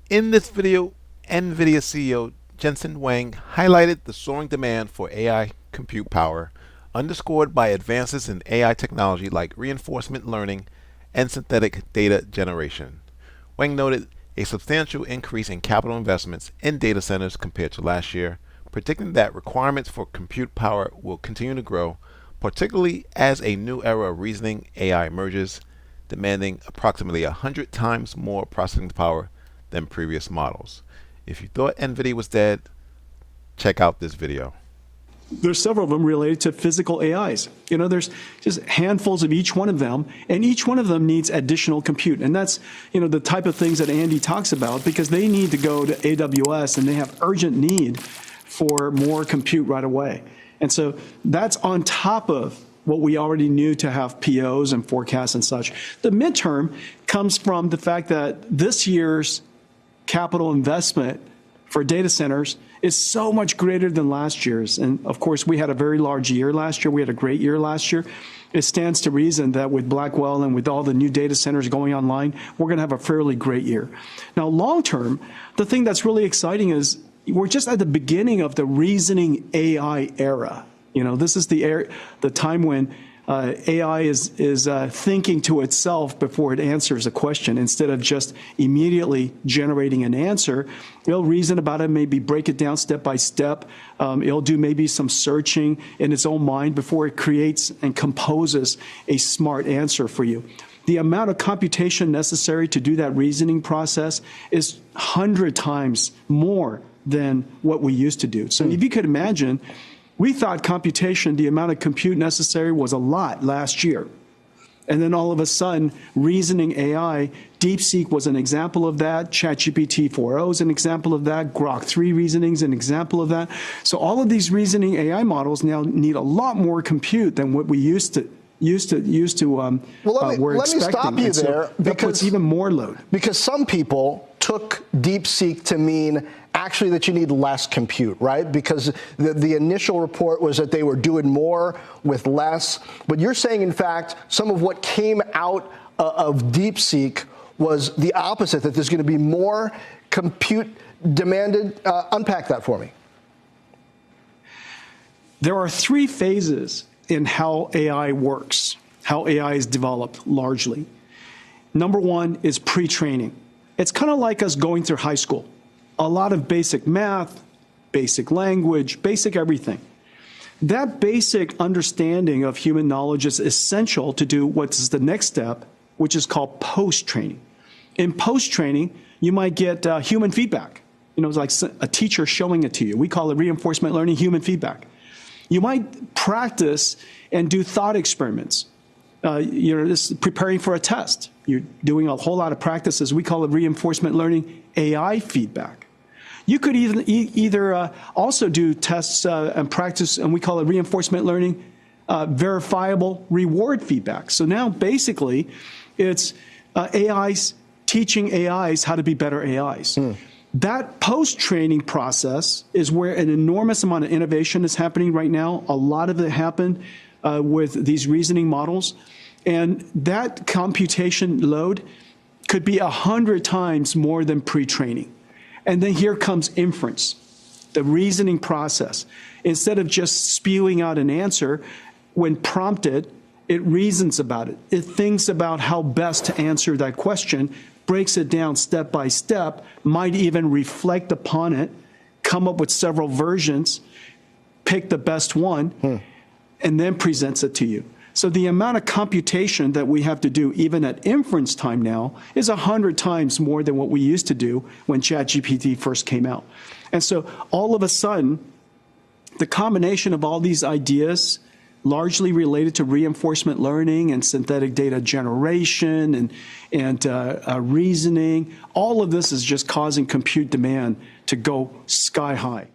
In this video, NVIDIA CEO Jensen Huang highlighted the soaring demand for AI compute power, underscored by advances in AI technology like reinforcement learning and synthetic data generation. Huang noted a substantial increase in capital investments in data centers compared to last year, predicting that requirements for compute power will continue to grow, particularly as a new era of reasoning AI emerges, demanding approximately 100 times more processing power than previous models. If you thought NVIDIA was dead, check out this video. There's several of them related to physical AIs. There's just handfuls of each one of them, and each one of them needs additional compute. And that's, the type of things that Andy talks about, because they need to go to AWS and they have urgent need for more compute right away. And so that's on top of what we already knew to have POs and forecasts and such. The midterm comes from the fact that this year's capital investment for data centers is so much greater than last year's. And of course, we had a very large year last year. We had a great year last year. It stands to reason that with Blackwell and with all the new data centers going online, we're going to have a fairly great year. Now, long term, the thing that's really exciting is we're just at the beginning of the reasoning AI era. This is the time when AI is thinking to itself before it answers a question. Instead of just immediately generating an answer, it'll reason about it, maybe break it down step by step. It'll do maybe some searching in its own mind before it creates and composes a smart answer for you. The amount of computation necessary to do that reasoning process is 100 times more than what we used to do. So if you could imagine, we thought computation, the amount of compute necessary was a lot last year. And then all of a sudden, reasoning AI, DeepSeek was an example of that. ChatGPT 4o is an example of that. Grok 3 reasoning is an example of that. So all of these reasoning AI models now need a lot more compute than what we used to let me stop you there, because that puts even more load. Because some people took DeepSeek to mean actually that you need less compute, right? Because the initial report was that they were doing more with less. But you're saying, in fact, some of what came out of DeepSeek was the opposite, that there's going to be more compute demanded. Unpack that for me. There are three phases in how AI works, how AI is developed largely. Number one is pre-training. It's kind of like us going through high school. A lot of basic math, basic language, basic everything. That basic understanding of human knowledge is essential to do what's the next step, which is called post-training. In post-training, you might get human feedback. It's like a teacher showing it to you. We call it reinforcement learning, human feedback. You might practice and do thought experiments. This is preparing for a test. You're doing a whole lot of practices. We call it reinforcement learning, AI feedback. You could either also do tests and practice, and we call it reinforcement learning, verifiable reward feedback. So now basically it's AIs teaching AIs how to be better AIs. That post-training process is where an enormous amount of innovation is happening right now. A lot of it happened with these reasoning models. And that computation load could be 100 times more than pre-training. And then here comes inference, the reasoning process. Instead of just spewing out an answer, when prompted, it reasons about it. It thinks about how best to answer that question, breaks it down step by step, might even reflect upon it, come up with several versions, pick the best one, and then presents it to you. So the amount of computation that we have to do, even at inference time now, is 100 times more than what we used to do when ChatGPT first came out. And so all of a sudden, the combination of all these ideas, largely related to reinforcement learning and synthetic data generation and reasoning, all of this is just causing compute demand to go sky high.